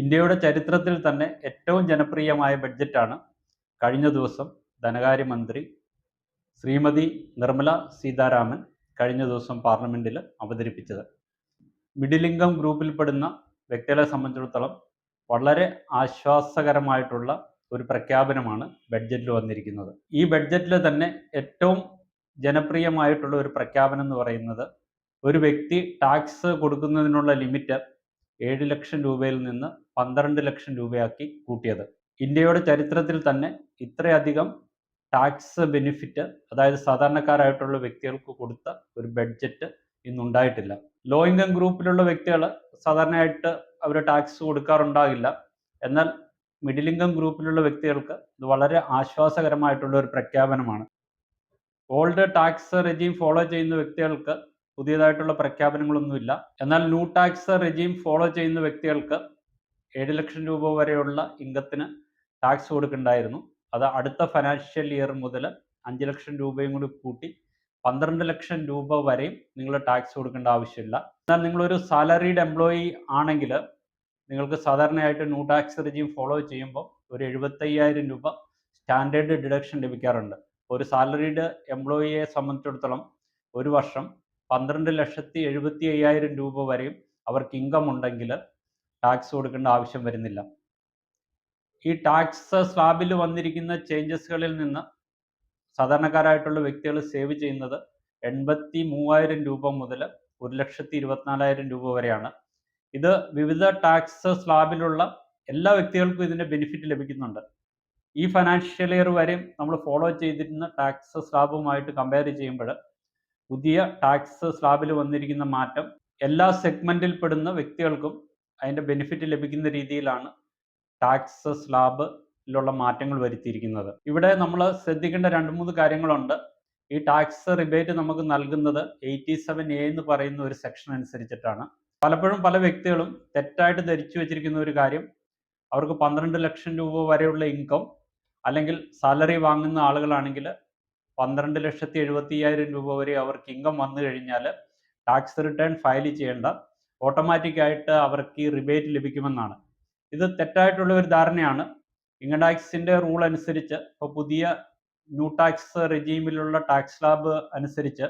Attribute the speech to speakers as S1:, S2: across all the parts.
S1: ഇന്ത്യയുടെ ചരിത്രത്തിൽ തന്നെ ഏറ്റവും ജനപ്രിയമായ ബഡ്ജറ്റാണ് കഴിഞ്ഞ ദിവസം ധനകാര്യമന്ത്രി ശ്രീമതി നിർമ്മല സീതാരാമൻ കഴിഞ്ഞ ദിവസം പാർലമെന്റിൽ അവതരിപ്പിച്ചത്. മിഡിൽ ഇൻകം ഗ്രൂപ്പിൽപ്പെടുന്ന വ്യക്തികളെ സംബന്ധിച്ചിടത്തോളം വളരെ ആശ്വാസകരമായിട്ടുള്ള ഒരു പ്രഖ്യാപനമാണ് ബഡ്ജറ്റിൽ വന്നിരിക്കുന്നത്. ഈ ബഡ്ജറ്റിൽ തന്നെ ഏറ്റവും ജനപ്രിയമായിട്ടുള്ള ഒരു പ്രഖ്യാപനം എന്ന് പറയുന്നത് ഒരു വ്യക്തി ടാക്സ് കൊടുക്കുന്നതിനുള്ള ലിമിറ്റ് 7 ലക്ഷം രൂപയിൽ നിന്ന് 12 ലക്ഷം രൂപയാക്കി കൂട്ടിയത്. ഇന്ത്യയുടെ ചരിത്രത്തിൽ തന്നെ ഇത്രയധികം ടാക്സ് ബെനിഫിറ്റ്, അതായത് സാധാരണക്കാരായിട്ടുള്ള വ്യക്തികൾക്ക് കൊടുത്ത ഒരു ബഡ്ജറ്റ് ഇന്നുണ്ടായിട്ടില്ല. ലോ ഇൻകം ഗ്രൂപ്പിലുള്ള വ്യക്തികൾ സാധാരണയായിട്ട് അവർ ടാക്സ് കൊടുക്കാറുണ്ടാകില്ല. എന്നാൽ മിഡിൽ ഇൻകം ഗ്രൂപ്പിലുള്ള വ്യക്തികൾക്ക് ഇത് വളരെ ആശ്വാസകരമായിട്ടുള്ള ഒരു പ്രഖ്യാപനമാണ്. ഓൾഡ് ടാക്സ് റെജീം ഫോളോ ചെയ്യുന്ന വ്യക്തികൾക്ക് പുതിയതായിട്ടുള്ള പ്രഖ്യാപനങ്ങളൊന്നുമില്ല. എന്നാൽ ന്യൂ ടാക്സ് റെജീം ഫോളോ ചെയ്യുന്ന വ്യക്തികൾക്ക് 7 ലക്ഷം രൂപ വരെയുള്ള ഇൻകത്തിന് ടാക്സ് കൊടുക്കണ്ടായിരുന്നു. അത് അടുത്ത ഫിനാൻഷ്യൽ ഇയർ മുതൽ 5 ലക്ഷം രൂപയും കൂടി കൂട്ടി 12 ലക്ഷം രൂപ വരെയും നിങ്ങൾ ടാക്സ് കൊടുക്കേണ്ട ആവശ്യമില്ല. എന്നാൽ നിങ്ങളൊരു സാലറീഡ് എംപ്ലോയി ആണെങ്കിൽ നിങ്ങൾക്ക് സാധാരണയായിട്ട് ന്യൂ ടാക്സ് റെജീം ഫോളോ ചെയ്യുമ്പോൾ ഒരു 75,000 രൂപ സ്റ്റാൻഡേർഡ് ഡിഡക്ഷൻ ലഭിക്കാറുണ്ട്. ഒരു സാലറീഡ് എംപ്ലോയിയെ സംബന്ധിച്ചിടത്തോളം ഒരു വർഷം 12,75,000 രൂപ വരെയും അവർക്ക് ഇൻകം ഉണ്ടെങ്കിൽ ടാക്സ് കൊടുക്കേണ്ട ആവശ്യം വരുന്നില്ല. ഈ ടാക്സ് സ്ലാബിൽ വന്നിരിക്കുന്ന ചേഞ്ചസുകളിൽ നിന്ന് സാധാരണക്കാരായിട്ടുള്ള വ്യക്തികൾ സേവ് ചെയ്യുന്നത് 83,000 രൂപ മുതൽ 1,24,000 രൂപ വരെയാണ്. ഇത് വിവിധ ടാക്സ് സ്ലാബിലുള്ള എല്ലാ വ്യക്തികൾക്കും ഇതിൻ്റെ ബെനിഫിറ്റ് ലഭിക്കുന്നുണ്ട്. ഈ ഫിനാൻഷ്യൽ ഇയർ വരെയും നമ്മൾ ഫോളോ ചെയ്തിരുന്ന ടാക്സ് സ്ലാബുമായിട്ട് കമ്പയർ ചെയ്യുമ്പോൾ പുതിയ ടാക്സ് സ്ലാബിൽ വന്നിരിക്കുന്ന മാറ്റം എല്ലാ സെഗ്മെന്റിൽ പെടുന്ന വ്യക്തികൾക്കും അതിൻ്റെ ബെനിഫിറ്റ് ലഭിക്കുന്ന രീതിയിലാണ് ടാക്സ് സ്ലാബിലുള്ള മാറ്റങ്ങൾ വരുത്തിയിരിക്കുന്നത്. ഇവിടെ നമ്മൾ ശ്രദ്ധിക്കേണ്ട 2-3 കാര്യങ്ങളുണ്ട്. ഈ ടാക്സ് റിബേറ്റ് നമുക്ക് നൽകുന്നത് 87A എന്ന് പറയുന്ന ഒരു സെക്ഷൻ അനുസരിച്ചിട്ടാണ്. പലപ്പോഴും പല വ്യക്തികളും തെറ്റായിട്ട് ധരിച്ചു വെച്ചിരിക്കുന്ന ഒരു കാര്യം, അവർക്ക് 12 ലക്ഷം രൂപ വരെയുള്ള ഇൻകം അല്ലെങ്കിൽ സാലറി വാങ്ങുന്ന ആളുകളാണെങ്കിൽ 12,70,000 രൂപ വരെ അവർക്ക് ഇൻകം വന്നു കഴിഞ്ഞാൽ ടാക്സ് റിട്ടേൺ ഫയൽ ചെയ്യേണ്ട, ഓട്ടോമാറ്റിക്കായിട്ട് അവർക്ക് ഈ റിബേറ്റ് ലഭിക്കുമെന്നാണ്. ഇത് തെറ്റായിട്ടുള്ള ഒരു ധാരണയാണ്. ഇൻകം ടാക്സിൻ്റെ റൂൾ അനുസരിച്ച് ഇപ്പോൾ പുതിയ ന്യൂ ടാക്സ് റെജീമിലുള്ള ടാക്സ് സ്ലാബ് അനുസരിച്ച്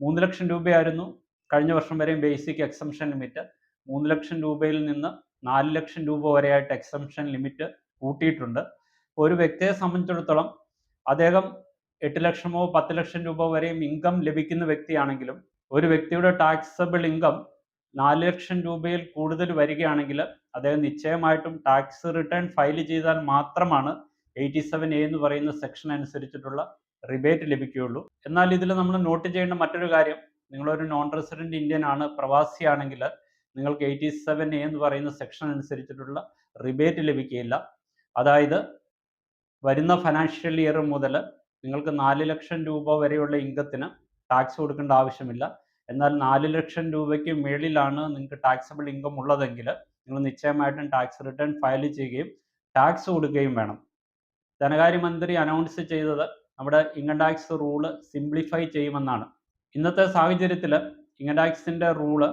S1: 3 ലക്ഷം രൂപയായിരുന്നു കഴിഞ്ഞ വർഷം വരെയും ബേസിക് എക്സംഷൻ ലിമിറ്റ്. 3 ലക്ഷം രൂപയിൽ നിന്ന് 4 ലക്ഷം രൂപ വരെയായിട്ട് എക്സംഷൻ ലിമിറ്റ് കൂട്ടിയിട്ടുണ്ട്. ഒരു വ്യക്തിയെ സംബന്ധിച്ചിടത്തോളം അദ്ദേഹം 8 ലക്ഷമോ 10 ലക്ഷം രൂപ വരെയും ഇൻകം ലഭിക്കുന്ന വ്യക്തിയാണെങ്കിലും ഒരു വ്യക്തിയുടെ ടാക്സബിൾ ഇൻകം 4 ലക്ഷം രൂപയിൽ കൂടുതൽ വരികയാണെങ്കിൽ അദ്ദേഹം നിശ്ചയമായിട്ടും ടാക്സ് റിട്ടേൺ ഫയൽ ചെയ്താൽ മാത്രമാണ് 87A എന്ന് പറയുന്ന സെക്ഷൻ അനുസരിച്ചിട്ടുള്ള റിബേറ്റ് ലഭിക്കുകയുള്ളൂ. എന്നാൽ ഇതിൽ നമ്മൾ നോട്ട് ചെയ്യേണ്ട മറ്റൊരു കാര്യം, നിങ്ങളൊരു നോൺ റെസിഡൻറ്റ് ഇന്ത്യൻ ആണ്, പ്രവാസിയാണെങ്കിൽ നിങ്ങൾക്ക് 87A എന്ന് പറയുന്ന സെക്ഷൻ അനുസരിച്ചിട്ടുള്ള റിബേറ്റ് ലഭിക്കുകയില്ല. അതായത് വരുന്ന ഫിനാൻഷ്യൽ ഇയർ മുതൽ നിങ്ങൾക്ക് 4 ലക്ഷം രൂപ വരെയുള്ള ഇൻകത്തിന് ടാക്സ് കൊടുക്കേണ്ട ആവശ്യമില്ല. എന്നാൽ 4 ലക്ഷം രൂപയ്ക്ക് മേളിലാണ് നിങ്ങൾക്ക് ടാക്സബിൾ ഇൻകം ഉള്ളതെങ്കിൽ നിങ്ങൾ നിശ്ചയമായിട്ടും ടാക്സ് റിട്ടേൺ ഫയൽ ചെയ്യുകയും ടാക്സ് കൊടുക്കുകയും വേണം. ധനകാര്യമന്ത്രി അനൗൺസ് ചെയ്തത് നമ്മുടെ ഇൻകം ടാക്സ് റൂള് സിംപ്ലിഫൈ ചെയ്യുമെന്നാണ്. ഇന്നത്തെ സാഹചര്യത്തിൽ ഇൻകം ടാക്സിൻ്റെ റൂള്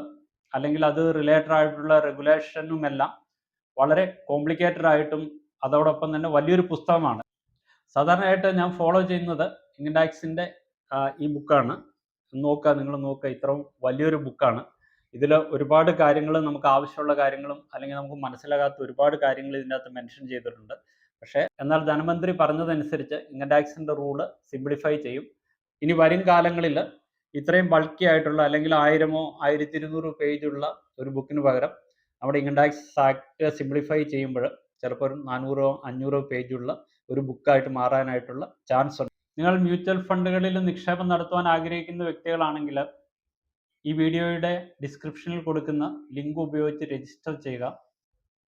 S1: അല്ലെങ്കിൽ അത് റിലേറ്റഡ് ആയിട്ടുള്ള റെഗുലേഷനുമെല്ലാം വളരെ കോംപ്ലിക്കേറ്റഡ് ആയിട്ടും അതോടൊപ്പം തന്നെ വലിയൊരു പുസ്തകമാണ്. സാധാരണയായിട്ട് ഞാൻ ഫോളോ ചെയ്യുന്നത് ഇൻകം ടാക്സിൻ്റെ ഈ ബുക്കാണ്. നിങ്ങൾ നോക്കുക, ഇത്രയും വലിയൊരു ബുക്കാണ്. ഇതിൽ ഒരുപാട് കാര്യങ്ങൾ, നമുക്ക് ആവശ്യമുള്ള കാര്യങ്ങളും അല്ലെങ്കിൽ നമുക്ക് മനസ്സിലാകാത്ത ഒരുപാട് കാര്യങ്ങൾ ഇതിൻ്റെ അകത്ത് മെൻഷൻ ചെയ്തിട്ടുണ്ട്. പക്ഷേ എന്നാൽ ധനമന്ത്രി പറഞ്ഞതനുസരിച്ച് ഇൻകം ടാക്സിൻ്റെ റൂള് സിംപ്ലിഫൈ ചെയ്യും. ഇനി വരും കാലങ്ങളിൽ ഇത്രയും ബൾക്കി ആയിട്ടുള്ള അല്ലെങ്കിൽ 1000 1200 പേജുള്ള ഒരു ബുക്കിന് പകരം നമ്മുടെ ഇൻകം ടാക്സ് ആക്ട് സിംപ്ലിഫൈ ചെയ്യുമ്പോൾ ചിലപ്പോൾ ഒരു 400-500 പേജുള്ള ഒരു ബുക്കായിട്ട് മാറാനായിട്ടുള്ള ചാൻസ് ഉണ്ട്. നിങ്ങൾ മ്യൂച്വൽ ഫണ്ടുകളിൽ നിക്ഷേപം നടത്തുവാൻ ആഗ്രഹിക്കുന്ന വ്യക്തികളാണെങ്കിൽ ഈ വീഡിയോയുടെ ഡിസ്ക്രിപ്ഷനിൽ കൊടുക്കുന്ന ലിങ്ക് ഉപയോഗിച്ച് രജിസ്റ്റർ ചെയ്യുക.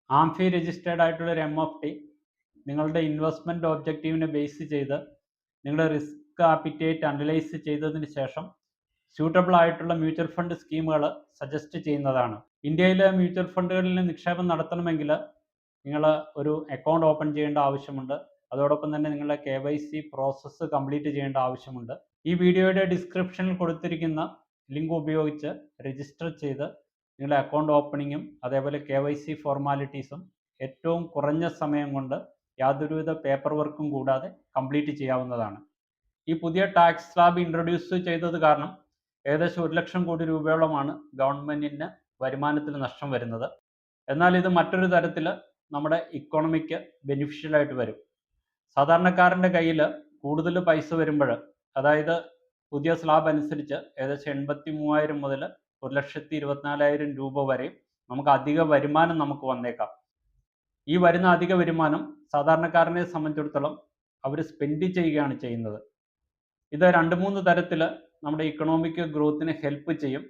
S1: ആംഫി രജിസ്റ്റേർഡ് ആയിട്ടുള്ള ഒരു MFD നിങ്ങളുടെ ഇൻവെസ്റ്റ്മെൻറ്റ് ഒബ്ജക്റ്റീവിനെ ബേസ് ചെയ്ത് നിങ്ങളുടെ റിസ്ക് ആപ്പിറ്റേറ്റ് അനലൈസ് ചെയ്തതിന് ശേഷം സ്യൂട്ടബിൾ ആയിട്ടുള്ള മ്യൂച്വൽ ഫണ്ട് സ്കീമുകൾ സജസ്റ്റ് ചെയ്യുന്നതാണ്. ഇന്ത്യയിലെ മ്യൂച്വൽ ഫണ്ടുകളിൽ നിക്ഷേപം നടത്തണമെങ്കിൽ നിങ്ങൾ ഒരു അക്കൗണ്ട് ഓപ്പൺ ചെയ്യേണ്ട ആവശ്യമുണ്ട്. അതോടൊപ്പം തന്നെ നിങ്ങളുടെ KYC പ്രോസസ്സ് കംപ്ലീറ്റ് ചെയ്യേണ്ട ആവശ്യമുണ്ട്. ഈ വീഡിയോയുടെ ഡിസ്ക്രിപ്ഷനിൽ കൊടുത്തിരിക്കുന്ന ലിങ്ക് ഉപയോഗിച്ച് രജിസ്റ്റർ ചെയ്ത് നിങ്ങളുടെ അക്കൗണ്ട് ഓപ്പണിങ്ങും അതേപോലെ KYC ഫോർമാലിറ്റീസും ഏറ്റവും കുറഞ്ഞ സമയം കൊണ്ട് യാതൊരുവിധ പേപ്പർ വർക്കും കൂടാതെ കംപ്ലീറ്റ് ചെയ്യാവുന്നതാണ്. ഈ പുതിയ ടാക്സ് സ്ലാബ് ഇൻട്രൊഡ്യൂസ് ചെയ്തത് കാരണം ഏകദേശം 1 ലക്ഷം കോടി രൂപയോളമാണ് ഗവൺമെൻറ്റിന് വരുമാനത്തിൽ നഷ്ടം വരുന്നത്. എന്നാൽ ഇത് മറ്റൊരു തരത്തിൽ നമ്മുടെ ഇക്കോണമിക്ക് ബെനിഫിഷ്യലായിട്ട് വരും. സാധാരണക്കാരൻ്റെ കയ്യിൽ കൂടുതൽ പൈസ വരുമ്പോൾ, അതായത് പുതിയ സ്ലാബ് അനുസരിച്ച് ഏകദേശം 83,000 മുതൽ 1,24,000 രൂപ വരെ നമുക്ക് അധിക വരുമാനം നമുക്ക് വന്നേക്കാം. ഈ വരുന്ന അധിക വരുമാനം സാധാരണക്കാരനെ സംബന്ധിച്ചിടത്തോളം അവർ സ്പെൻഡ് ചെയ്യുകയാണ് ചെയ്യുന്നത്. ഇത് 2-3 തരത്തിൽ നമ്മുടെ ഇക്കണോമിക് ഗ്രോത്തിന് ഹെൽപ്പ് ചെയ്യും.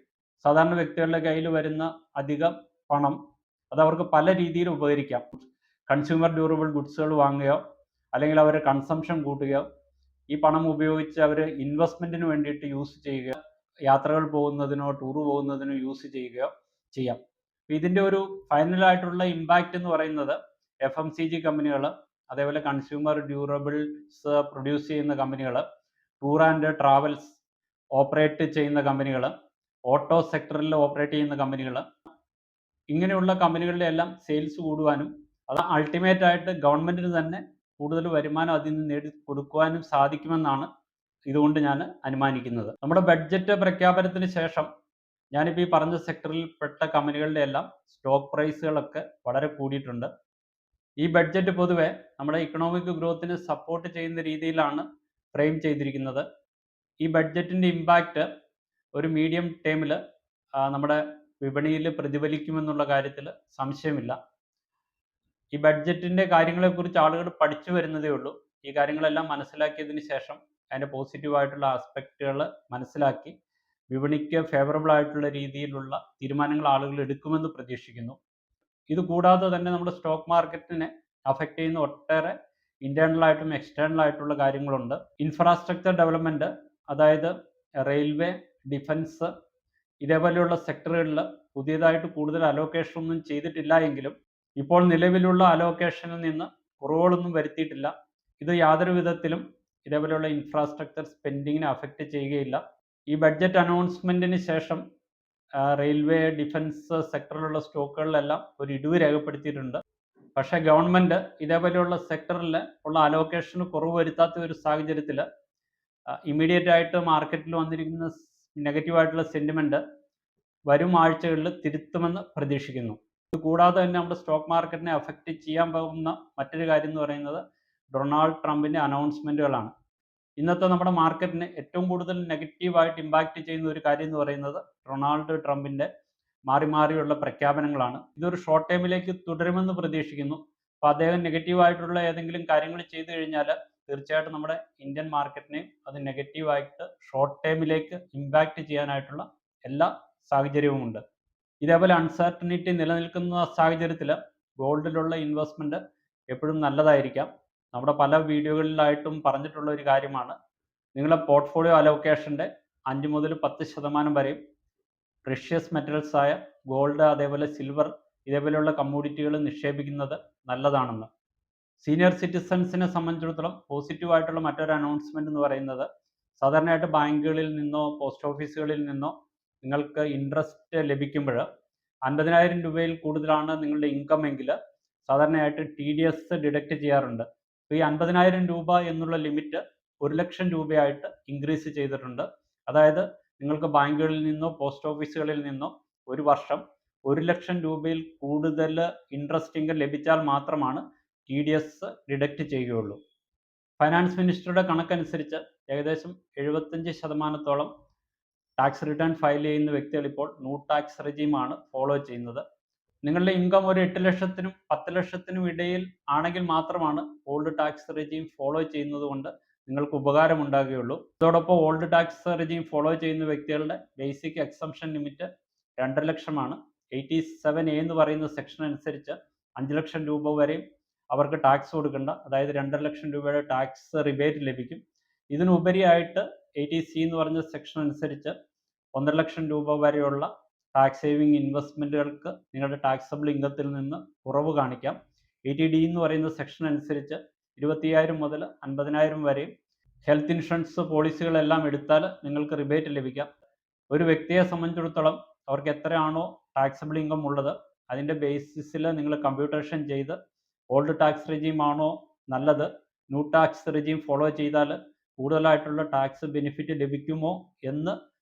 S1: സാധാരണ വ്യക്തികളുടെ കയ്യിൽ വരുന്ന അധിക പണം അത് അവർക്ക് പല രീതിയിൽ ഉപകരിക്കാം. കൺസ്യൂമർ ഡ്യൂറബിൾ ഗുഡ്സുകൾ വാങ്ങുകയോ അല്ലെങ്കിൽ അവരുടെ കൺസംഷൻ കൂട്ടുകയോ, ഈ പണം ഉപയോഗിച്ച് അവർ ഇൻവെസ്റ്റ്മെൻറ്റിന് വേണ്ടിയിട്ട് യൂസ് ചെയ്യുകയോ, യാത്രകൾ പോകുന്നതിനോ ടൂർ പോകുന്നതിനോ യൂസ് ചെയ്യുകയോ ചെയ്യാം. ഇതിൻ്റെ ഒരു ഫൈനലായിട്ടുള്ള ഇമ്പാക്റ്റ് എന്ന് പറയുന്നത് FMCG കമ്പനികൾ, അതേപോലെ കൺസ്യൂമർ ഡ്യൂറബിൾസ് പ്രൊഡ്യൂസ് ചെയ്യുന്ന കമ്പനികൾ, ടൂർ ആൻഡ് ട്രാവൽസ് ഓപ്പറേറ്റ് ചെയ്യുന്ന കമ്പനികൾ, ഓട്ടോ സെക്ടറിൽ ഓപ്പറേറ്റ് ചെയ്യുന്ന കമ്പനികൾ, ഇങ്ങനെയുള്ള കമ്പനികളുടെ എല്ലാം സെയിൽസ് കൂടുവാനും അത് അൾട്ടിമേറ്റ് ആയിട്ട് ഗവൺമെൻറ്റിന് തന്നെ കൂടുതൽ വരുമാനം അതിൽ നിന്ന് നേടിക്കൊടുക്കുവാനും സാധിക്കുമെന്നാണ് ഇതുകൊണ്ട് ഞാൻ അനുമാനിക്കുന്നത്. നമ്മുടെ ബഡ്ജറ്റ് പ്രഖ്യാപനത്തിന് ശേഷം ഞാനിപ്പോൾ ഈ പറഞ്ഞ സെക്ടറിൽ പെട്ട കമ്പനികളുടെ എല്ലാം സ്റ്റോക്ക് പ്രൈസുകളൊക്കെ വളരെ കൂടിയിട്ടുണ്ട്. ഈ ബഡ്ജറ്റ് പൊതുവെ നമ്മുടെ ഇക്കണോമിക് ഗ്രോത്തിനെ സപ്പോർട്ട് ചെയ്യുന്ന രീതിയിലാണ് ഫ്രെയിം ചെയ്തിരിക്കുന്നത്. ഈ ബഡ്ജറ്റിൻ്റെ ഇമ്പാക്റ്റ് ഒരു മീഡിയം ടേമിൽ നമ്മുടെ വിപണിയിൽ പ്രതിഫലിക്കുമെന്നുള്ള കാര്യത്തിൽ സംശയമില്ല. ഈ ബഡ്ജറ്റിൻ്റെ കാര്യങ്ങളെക്കുറിച്ച് ആളുകൾ പഠിച്ചു വരുന്നതേ ഉള്ളൂ. ഈ കാര്യങ്ങളെല്ലാം മനസ്സിലാക്കിയതിന് ശേഷം അതിൻ്റെ പോസിറ്റീവായിട്ടുള്ള ആസ്പെക്റ്റുകൾ മനസ്സിലാക്കി വിപണിക്ക് ഫേവറബിൾ ആയിട്ടുള്ള രീതിയിലുള്ള തീരുമാനങ്ങൾ ആളുകൾ എടുക്കുമെന്ന് പ്രതീക്ഷിക്കുന്നു. ഇത് കൂടാതെ തന്നെ നമ്മുടെ സ്റ്റോക്ക് മാർക്കറ്റിനെ അഫക്റ്റ് ചെയ്യുന്ന ഒട്ടേറെ ഇൻറ്റേർണലായിട്ടും എക്സ്റ്റേണലായിട്ടുള്ള കാര്യങ്ങളുണ്ട്. ഇൻഫ്രാസ്ട്രക്ചർ ഡെവലപ്മെൻറ്റ്, അതായത് റെയിൽവേ, ഡിഫൻസ് ഇതേപോലെയുള്ള സെക്ടറുകളിൽ പുതിയതായിട്ട് കൂടുതൽ അലോക്കേഷൻ ഒന്നും ചെയ്തിട്ടില്ല എങ്കിലും ഇപ്പോൾ നിലവിലുള്ള അലോക്കേഷനിൽ നിന്ന് കുറവുകളൊന്നും വരുത്തിയിട്ടില്ല. ഇത് യാതൊരു വിധത്തിലും ഇതേപോലെയുള്ള ഇൻഫ്രാസ്ട്രക്ചർ സ്പെൻഡിങ്ങിനെ അഫക്റ്റ് ചെയ്യുകയില്ല. ഈ ബഡ്ജറ്റ് അനൗൺസ്മെൻറ്റിന് ശേഷം റെയിൽവേ, ഡിഫൻസ് സെക്ടറിലുള്ള സ്റ്റോക്കുകളിലെല്ലാം ഒരു ഇടിവ് രേഖപ്പെടുത്തിയിട്ടുണ്ട്. പക്ഷേ ഗവൺമെൻറ് ഇതേപോലെയുള്ള സെക്ടറിൽ ഉള്ള അലോക്കേഷന് കുറവ് വരുത്താത്ത ഒരു സാഹചര്യത്തിൽ ഇമ്മീഡിയറ്റ് ആയിട്ട് മാർക്കറ്റിൽ വന്നിരിക്കുന്ന നെഗറ്റീവായിട്ടുള്ള സെൻറ്റിമെൻറ്റ് വരും ആഴ്ചകളിൽ തിരുത്തുമെന്ന് പ്രതീക്ഷിക്കുന്നു. ഇത് കൂടാതെ തന്നെ നമ്മുടെ സ്റ്റോക്ക് മാർക്കറ്റിനെ അഫക്റ്റ് ചെയ്യാൻ പോകുന്ന മറ്റൊരു കാര്യം എന്ന് പറയുന്നത് ഡൊണാൾഡ് ട്രംപിൻ്റെ അനൗൺസ്മെൻറ്റുകളാണ്. ഇന്നത്തെ നമ്മുടെ മാർക്കറ്റിനെ ഏറ്റവും കൂടുതൽ നെഗറ്റീവായിട്ട് ഇമ്പാക്റ്റ് ചെയ്യുന്ന ഒരു കാര്യം എന്ന് പറയുന്നത് ഡൊണാൾഡ് ട്രംപിൻ്റെ മാറിയുള്ള പ്രഖ്യാപനങ്ങളാണ്. ഇതൊരു ഷോർട്ട് ടൈമിലേക്ക് തുടരുമെന്ന് പ്രതീക്ഷിക്കുന്നു. അപ്പോൾ അദ്ദേഹം നെഗറ്റീവായിട്ടുള്ള ഏതെങ്കിലും കാര്യങ്ങൾ ചെയ്തു കഴിഞ്ഞാൽ തീർച്ചയായിട്ടും നമ്മുടെ ഇന്ത്യൻ മാർക്കറ്റിനെയും അത് നെഗറ്റീവായിട്ട് ഷോർട്ട് ടൈമിലേക്ക് ഇമ്പാക്റ്റ് ചെയ്യാനായിട്ടുള്ള എല്ലാ സാഹചര്യവുമുണ്ട്. ഇതേപോലെ അൺസർട്ടനിറ്റി നിലനിൽക്കുന്ന സാഹചര്യത്തിൽ ഗോൾഡിലുള്ള ഇൻവെസ്റ്റ്മെൻറ്റ് എപ്പോഴും നല്ലതായിരിക്കാം. നമ്മുടെ പല വീഡിയോകളിലായിട്ടും പറഞ്ഞിട്ടുള്ള ഒരു കാര്യമാണ്, നിങ്ങളുടെ പോർട്ട്ഫോളിയോ അലോക്കേഷൻ്റെ 5 മുതൽ 10% വരെയും പ്രഷ്യസ് മെറ്റൽസ് ആയ ഗോൾഡ്, അതേപോലെ സിൽവർ ഇതേപോലെയുള്ള കമ്മോഡിറ്റികൾ നിക്ഷേപിക്കുന്നത് നല്ലതാണെന്ന്. സീനിയർ സിറ്റിസൺസിനെ സംബന്ധിച്ചിടത്തോളം പോസിറ്റീവായിട്ടുള്ള മറ്റൊരു അനൗൺസ്മെൻറ്റ് എന്ന് പറയുന്നത്, സാധാരണയായിട്ട് ബാങ്കുകളിൽ നിന്നോ പോസ്റ്റ് ഓഫീസുകളിൽ നിന്നോ നിങ്ങൾക്ക് ഇൻട്രസ്റ്റ് ലഭിക്കുമ്പോൾ 50,000 രൂപയിൽ കൂടുതലാണ് നിങ്ങളുടെ ഇൻകം എങ്കിൽ സാധാരണയായിട്ട് TDS ഡിഡക്റ്റ് ചെയ്യാറുണ്ട്. അപ്പോൾ ഈ 50,000 രൂപ എന്നുള്ള ലിമിറ്റ് 1 ലക്ഷം രൂപയായിട്ട് ഇൻക്രീസ് ചെയ്തിട്ടുണ്ട്. അതായത് നിങ്ങൾക്ക് ബാങ്കുകളിൽ നിന്നോ പോസ്റ്റ് ഓഫീസുകളിൽ നിന്നോ ഒരു വർഷം 1 ലക്ഷം രൂപയിൽ കൂടുതൽ ഇൻട്രസ്റ്റ് ഇൻകം ലഭിച്ചാൽ മാത്രമാണ് TDS ഡിഡക്റ്റ് ചെയ്യുകയുള്ളൂ. ഫൈനാൻസ് മിനിസ്റ്ററുടെ കണക്കനുസരിച്ച് ഏകദേശം 75% ടാക്സ് റിട്ടേൺ ഫയൽ ചെയ്യുന്ന വ്യക്തികൾ ഇപ്പോൾ ന്യൂ ടാക്സ് റെജീമാണ് ഫോളോ ചെയ്യുന്നത്. നിങ്ങളുടെ ഇൻകം ഒരു 8 ലക്ഷത്തിനും 10 ലക്ഷത്തിനും ഇടയിൽ ആണെങ്കിൽ മാത്രമാണ് ഓൾഡ് ടാക്സ് റെജീം ഫോളോ ചെയ്യുന്നത് കൊണ്ട് നിങ്ങൾക്ക് ഉപകാരമുണ്ടാകുകയുള്ളൂ. അതോടൊപ്പം ഓൾഡ് ടാക്സ് റെജീം ഫോളോ ചെയ്യുന്ന വ്യക്തികളുടെ ബേസിക് എക്സംഷൻ ലിമിറ്റ് 2 ലക്ഷമാണ്. 87A എന്ന് പറയുന്ന സെക്ഷൻ അനുസരിച്ച് 5 ലക്ഷം രൂപ വരെയും അവർക്ക് ടാക്സ് കൊടുക്കേണ്ട, അതായത് 2 ലക്ഷം രൂപയുടെ ടാക്സ് റിബേറ്റ് ലഭിക്കും. ഇതിനുപരിയായിട്ട് 80C എന്ന് പറഞ്ഞ സെക്ഷൻ അനുസരിച്ച് 1.5 ലക്ഷം രൂപ വരെയുള്ള ടാക്സ് സേവിങ് ഇൻവെസ്റ്റ്മെൻറ്റുകൾക്ക് നിങ്ങളുടെ ടാക്സബിൾ ഇൻകത്തിൽ നിന്ന് കുറവ് കാണിക്കാം. 80D എന്ന് പറയുന്ന സെക്ഷൻ അനുസരിച്ച് 25,000 മുതൽ 50,000 വരെയും ഹെൽത്ത് ഇൻഷുറൻസ് പോളിസികളെല്ലാം എടുത്താൽ നിങ്ങൾക്ക് റിബേറ്റ് ലഭിക്കാം. ഒരു വ്യക്തിയെ സംബന്ധിച്ചിടത്തോളം അവർക്ക് എത്രയാണോ ടാക്സബിൾ ഇൻകം ഉള്ളത്. അതിൻ്റെ ബേസിസിൽ നിങ്ങൾ കമ്പ്യൂട്ടേഷൻ ചെയ്ത് ഓൾഡ് ടാക്സ് റെജീം ആണോ നല്ലത്, ന്യൂ ടാക്സ് റെജീം ഫോളോ ചെയ്താൽ കൂടുതലായിട്ടുള്ള ടാക്സ് ബെനിഫിറ്റ് ലഭിക്കുമോ എന്ന്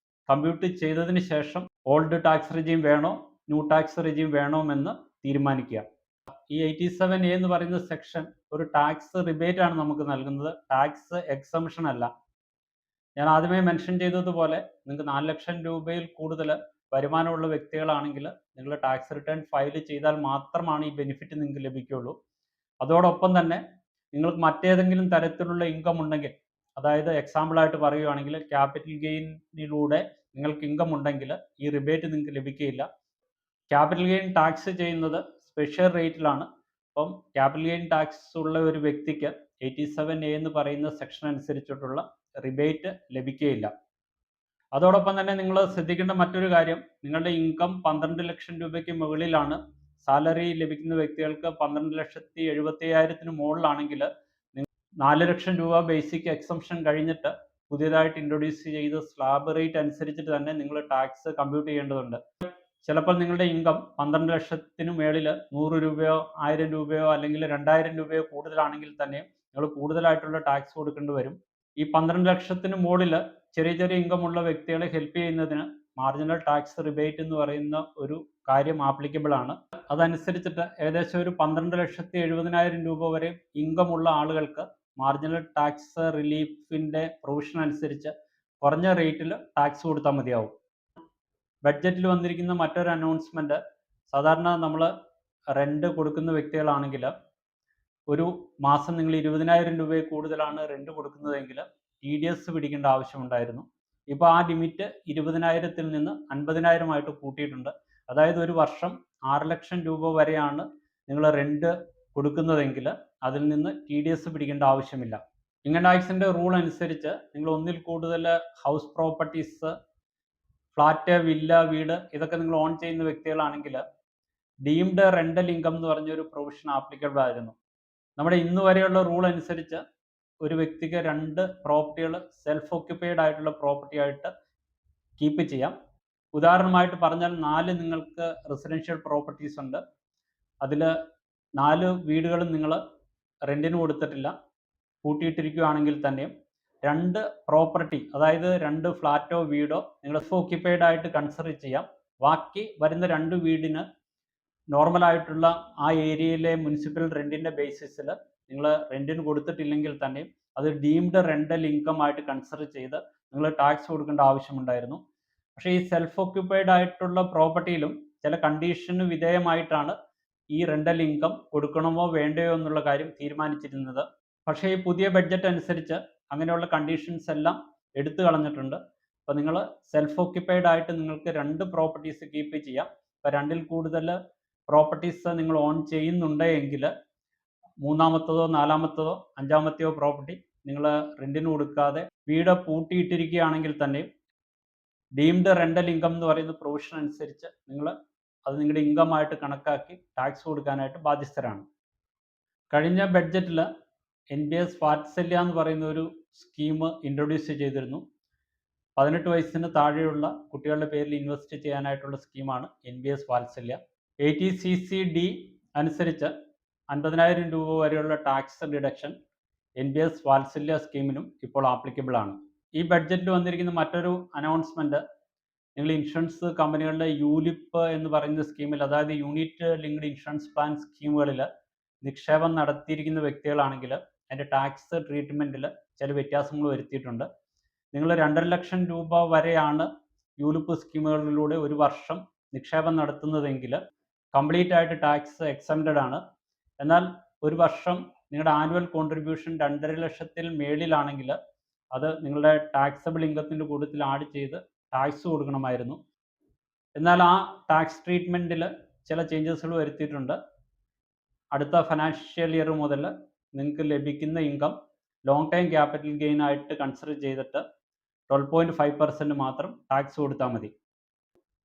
S1: കമ്പ്യൂട്ട് ചെയ്തതിന് ശേഷം ഓൾഡ് ടാക്സ് റെജീം വേണോ ന്യൂ ടാക്സ് റെജീം വേണമെന്ന് തീരുമാനിക്കുക. ഈ 87A എന്ന് പറയുന്ന സെക്ഷൻ ഒരു ടാക്സ് റിബേറ്റ് ആണ് നമുക്ക് നൽകുന്നത്, ടാക്സ് എക്സംഷൻ അല്ല. ഞാൻ ആദ്യമേ മെൻഷൻ ചെയ്തതുപോലെ നിങ്ങൾക്ക് 4 ലക്ഷം രൂപയിൽ കൂടുതൽ വരുമാനമുള്ള വ്യക്തികളാണെങ്കിൽ നിങ്ങൾ ടാക്സ് റിട്ടേൺ ഫയൽ ചെയ്താൽ മാത്രമാണ് ഈ ബെനിഫിറ്റ് നിങ്ങൾക്ക് ലഭിക്കുകയുള്ളൂ. അതോടൊപ്പം തന്നെ നിങ്ങൾക്ക് മറ്റേതെങ്കിലും തരത്തിലുള്ള ഇൻകം ഉണ്ടെങ്കിൽ, അതായത് എക്സാമ്പിളായിട്ട് പറയുകയാണെങ്കിൽ ക്യാപിറ്റൽ ഗെയിനിലൂടെ നിങ്ങൾക്ക് ഇൻകം ഉണ്ടെങ്കിൽ ഈ റിബേറ്റ് നിങ്ങൾക്ക് ലഭിക്കുകയില്ല. ക്യാപിറ്റൽ ഗെയിൻ ടാക്സ് ചെയ്യുന്നത് സ്പെഷ്യൽ റേറ്റിലാണ്. അപ്പം ക്യാപിറ്റൽ ഗെയിൻ ടാക്സ് ഉള്ള ഒരു വ്യക്തിക്ക് 87A എന്ന് പറയുന്ന സെക്ഷൻ അനുസരിച്ചിട്ടുള്ള റിബേറ്റ് ലഭിക്കുകയില്ല. അതോടൊപ്പം തന്നെ നിങ്ങൾ ശ്രദ്ധിക്കേണ്ട മറ്റൊരു കാര്യം, നിങ്ങളുടെ ഇൻകം 12 ലക്ഷം രൂപയ്ക്ക് മുകളിലാണ്, സാലറി ലഭിക്കുന്ന വ്യക്തികൾക്ക് 12,70,000 മുകളിലാണെങ്കിൽ 4 ലക്ഷം രൂപ ബേസിക് എക്സംഷൻ കഴിഞ്ഞിട്ട് പുതിയതായിട്ട് ഇൻട്രൊഡ്യൂസ് ചെയ്ത സ്ലാബ് റേറ്റ് അനുസരിച്ചിട്ട് തന്നെ നിങ്ങൾ ടാക്സ് കമ്പ്യൂട്ട് ചെയ്യേണ്ടതുണ്ട്. ചിലപ്പോൾ നിങ്ങളുടെ ഇൻകം 12 ലക്ഷത്തിന് മേളിൽ 100 രൂപയോ 1000 രൂപയോ അല്ലെങ്കിൽ 2000 രൂപയോ കൂടുതലാണെങ്കിൽ തന്നെ നിങ്ങൾ കൂടുതലായിട്ടുള്ള ടാക്സ് കൊടുക്കേണ്ടി വരും. ഈ 12 ലക്ഷത്തിന് മുകളിൽ ചെറിയ ചെറിയ ഇൻകം ഉള്ള വ്യക്തികളെ ഹെൽപ്പ് ചെയ്യുന്നതിന് മാർജിനൽ ടാക്സ് റിബേറ്റ് എന്ന് പറയുന്ന ഒരു കാര്യം ആപ്ലിക്കബിൾ ആണ്. അതനുസരിച്ചിട്ട് ഏകദേശം ഒരു 12,70,000 രൂപ വരെ ഇൻകം ഉള്ള ആളുകൾക്ക് മാർജിനൽ ടാക്സ് റിലീഫിൻ്റെ പ്രൊവിഷൻ അനുസരിച്ച് കുറഞ്ഞ റേറ്റിൽ ടാക്സ് കൊടുത്താൽ മതിയാവും. ബഡ്ജറ്റിൽ വന്നിരിക്കുന്ന മറ്റൊരു അനൗൺസ്മെൻറ്റ്, സാധാരണ നമ്മൾ റെൻ്റ് കൊടുക്കുന്ന വ്യക്തികളാണെങ്കിൽ ഒരു മാസം നിങ്ങൾ 20,000 രൂപയിൽ കൂടുതലാണ് റെൻ്റ് കൊടുക്കുന്നതെങ്കിൽ TDS പിടിക്കേണ്ട ആവശ്യമുണ്ടായിരുന്നു. ഇപ്പോൾ ആ ലിമിറ്റ് 20,000-ത്തിൽ നിന്ന് 50,000 കൂട്ടിയിട്ടുണ്ട്. അതായത് ഒരു വർഷം 6 ലക്ഷം രൂപ വരെയാണ് നിങ്ങൾ റെൻ്റ് കൊടുക്കുന്നതെങ്കിൽ അതിൽ നിന്ന് TDS പിടിക്കേണ്ട ആവശ്യമില്ല. ഇൻകം ടാക്സിൻ്റെ റൂൾ അനുസരിച്ച് നിങ്ങൾ ഒന്നിൽ കൂടുതൽ ഹൗസ് പ്രോപ്പർട്ടീസ്, ഫ്ലാറ്റ്, വില്ല, വീട് ഇതൊക്കെ നിങ്ങൾ ഓൺ ചെയ്യുന്ന വ്യക്തികളാണെങ്കിൽ ഡീംഡ് റെൻ്റൽ ഇൻകം എന്ന് പറഞ്ഞൊരു പ്രൊവിഷൻ ആപ്ലിക്കബിൾ ആയിരുന്നു. നമ്മുടെ ഇന്ന് വരെയുള്ള റൂൾ അനുസരിച്ച് ഒരു വ്യക്തിക്ക് 2 പ്രോപ്പർട്ടികൾ സെൽഫ് ഓക്യുപ്പൈഡ് ആയിട്ടുള്ള പ്രോപ്പർട്ടി ആയിട്ട് കീപ്പ് ചെയ്യാം. ഉദാഹരണമായിട്ട് പറഞ്ഞാൽ 4 നിങ്ങൾക്ക് റെസിഡൻഷ്യൽ പ്രോപ്പർട്ടീസ് ഉണ്ട്, അതിൽ 4 വീടുകളും നിങ്ങൾ റെൻറ്റിന് കൊടുത്തിട്ടില്ല, പൂട്ടിയിട്ടിരിക്കുകയാണെങ്കിൽ തന്നെയും 2 പ്രോപ്പർട്ടി, അതായത് 2 ഫ്ലാറ്റോ വീടോ നിങ്ങൾ സെൽഫ് ഓക്യുപ്പൈഡ് ആയിട്ട് കൺസിഡർ ചെയ്യാം. ബാക്കി വരുന്ന 2 വീടിന് നോർമലായിട്ടുള്ള ആ ഏരിയയിലെ മുനിസിപ്പൽ റെൻറ്റിൻ്റെ ബേസിസിൽ നിങ്ങൾ റെൻറ്റിന് കൊടുത്തിട്ടില്ലെങ്കിൽ തന്നെ അത് ഡീംഡ് റെൻ്റൽ ഇൻകം ആയിട്ട് കൺസിഡർ ചെയ്ത് നിങ്ങൾ ടാക്സ് കൊടുക്കേണ്ട ആവശ്യമുണ്ടായിരുന്നു. പക്ഷേ ഈ സെൽഫ് ഓക്യുപ്പൈഡ് ആയിട്ടുള്ള പ്രോപ്പർട്ടിയിലും ചില കണ്ടീഷന് വിധേയമായിട്ടാണ് ഈ റെൻ്റൽ ഇൻകം കൊടുക്കണമോ വേണ്ടയോ എന്നുള്ള കാര്യം തീരുമാനിച്ചിരുന്നത്. പക്ഷേ ഈ പുതിയ ബഡ്ജറ്റ് അനുസരിച്ച് അങ്ങനെയുള്ള കണ്ടീഷൻസ് എല്ലാം എടുത്തു കളഞ്ഞിട്ടുണ്ട്. അപ്പോൾ നിങ്ങൾ സെൽഫ് ഓക്യുപ്പൈഡ് ആയിട്ട് നിങ്ങൾക്ക് 2 പ്രോപ്പർട്ടീസ് കീപ്പ് ചെയ്യാം. ഇപ്പോൾ 2-ൽ കൂടുതൽ പ്രോപ്പർട്ടീസ് നിങ്ങൾ ഓൺ ചെയ്യുന്നുണ്ടെങ്കിൽ 3-മത്തതോ 4-മത്തതോ 5-മത്തെയോ പ്രോപ്പർട്ടി നിങ്ങൾ റെൻറ്റിന് കൊടുക്കാതെ വീട് പൂട്ടിയിട്ടിരിക്കുകയാണെങ്കിൽ തന്നെ ഡീംഡ് റെൻ്റൽ ഇൻകം എന്ന് പറയുന്ന പ്രൊവിഷൻ അനുസരിച്ച് നിങ്ങൾ അത് നിങ്ങളുടെ ഇൻകം ആയിട്ട് കണക്കാക്കി ടാക്സ് കൊടുക്കാനായിട്ട് ബാധ്യസ്ഥരാണ്. കഴിഞ്ഞ ബഡ്ജറ്റിൽ NPS വാത്സല്യ എന്ന് പറയുന്ന ഒരു സ്കീം ഇൻട്രൊഡ്യൂസ് ചെയ്തിരുന്നു. 18 വയസ്സിന് താഴെയുള്ള കുട്ടികളുടെ പേരിൽ ഇൻവെസ്റ്റ് ചെയ്യാനായിട്ടുള്ള സ്കീമാണ് NPS വാത്സല്യ. 80CCD അനുസരിച്ച് 50,000 രൂപ വരെയുള്ള ടാക്സ് ഡിഡക്ഷൻ NPS വാത്സല്യ സ്കീമിനും ഇപ്പോൾ ആപ്ലിക്കബിൾ ആണ്. ഈ ബഡ്ജറ്റിൽ വന്നിരിക്കുന്ന മറ്റൊരു അനൗൺസ്മെൻറ്റ്, നിങ്ങൾ ഇൻഷുറൻസ് കമ്പനികളുടെ യൂലിപ്പ് എന്ന് പറയുന്ന സ്കീമിൽ, അതായത് യൂണിറ്റ് ലിങ്ക്ഡ് ഇൻഷുറൻസ് പ്ലാൻ സ്കീമുകളിൽ നിക്ഷേപം നടത്തിയിരിക്കുന്ന വ്യക്തികളാണെങ്കിൽ അതിൻ്റെ ടാക്സ് ട്രീറ്റ്മെൻറ്റിൽ ചില വ്യത്യാസങ്ങൾ വരുത്തിയിട്ടുണ്ട്. നിങ്ങൾ 2.5 ലക്ഷം രൂപ വരെയാണ് യൂലിപ്പ് സ്കീമുകളിലൂടെ ഒരു വർഷം നിക്ഷേപം നടത്തുന്നതെങ്കിൽ കംപ്ലീറ്റ് ആയിട്ട് ടാക്സ് എക്സംപ്റ്റഡ് ആണ്. എന്നാൽ ഒരു വർഷം നിങ്ങളുടെ ആനുവൽ കോൺട്രിബ്യൂഷൻ 2.5 ലക്ഷത്തിൽ മേളിലാണെങ്കിൽ അത് നിങ്ങളുടെ ടാക്സബിൾ ഇൻകത്തിൻ്റെ കൂട്ടത്തിൽ ആഡ് ചെയ്ത് ടാക്സ് കൊടുക്കണമായിരുന്നു. എന്നാൽ ആ ടാക്സ് ട്രീറ്റ്മെൻറ്റിൽ ചില ചേഞ്ചസുകൾ വരുത്തിയിട്ടുണ്ട്. അടുത്ത ഫിനാൻഷ്യൽ ഇയർ മുതൽ നിങ്ങൾക്ക് ലഭിക്കുന്ന income long time capital gain ആയിട്ട് കൺസിഡർ ചെയ്തിട്ട് 12.5% മാത്രം ടാക്സ് കൊടുത്താൽ മതി.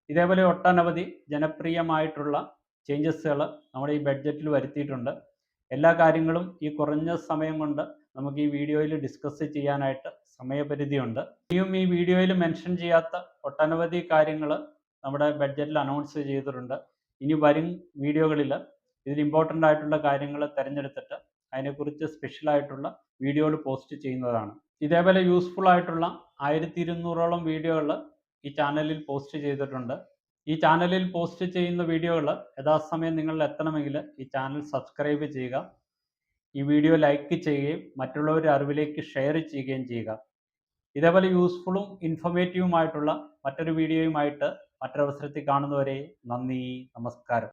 S1: ഇതേപോലെ ഒട്ടനവധി ജനപ്രിയമായിട്ടുള്ള ചേഞ്ചസുകൾ നമ്മുടെ ഈ ബഡ്ജറ്റിൽ വരുത്തിയിട്ടുണ്ട്. എല്ലാ കാര്യങ്ങളും ഈ കുറഞ്ഞ സമയം കൊണ്ട് നമുക്ക് ഈ വീഡിയോയിൽ ഡിസ്കസ് ചെയ്യാനായിട്ട് സമയപരിധിയുണ്ട്. ഇനിയും ഈ വീഡിയോയിൽ മെൻഷൻ ചെയ്യാത്ത ഒട്ടനവധി കാര്യങ്ങൾ നമ്മുടെ ബഡ്ജറ്റിൽ അനൗൺസ് ചെയ്തിട്ടുണ്ട്. ഇനി വരും വീഡിയോകളിൽ ഇതിൽ ഇമ്പോർട്ടൻ്റ് ആയിട്ടുള്ള കാര്യങ്ങൾ തിരഞ്ഞെടുത്തിട്ട് അതിനെക്കുറിച്ച് സ്പെഷ്യലായിട്ടുള്ള വീഡിയോകൾ പോസ്റ്റ് ചെയ്യുന്നതാണ്. ഇതേപോലെ യൂസ്ഫുൾ ആയിട്ടുള്ള 1200ഓളം വീഡിയോകൾ ഈ ചാനലിൽ പോസ്റ്റ് ചെയ്തിട്ടുണ്ട്. ഈ ചാനലിൽ പോസ്റ്റ് ചെയ്യുന്ന വീഡിയോകൾ യഥാസമയം നിങ്ങൾ എത്തണമെങ്കിൽ ഈ ചാനൽ സബ്സ്ക്രൈബ് ചെയ്യുക. ഈ വീഡിയോ ലൈക്ക് ചെയ്യുകയും മറ്റുള്ളവരുടെ അറിവിലേക്ക് ഷെയർ ചെയ്യുകയും ചെയ്യുക. ഇതേപോലെ യൂസ്ഫുള്ളും ഇൻഫോർമേറ്റീവുമായിട്ടുള്ള മറ്റൊരു വീഡിയോയുമായിട്ട് മറ്റൊരവസരത്തിൽ കാണുന്നവരെ നന്ദി, നമസ്കാരം.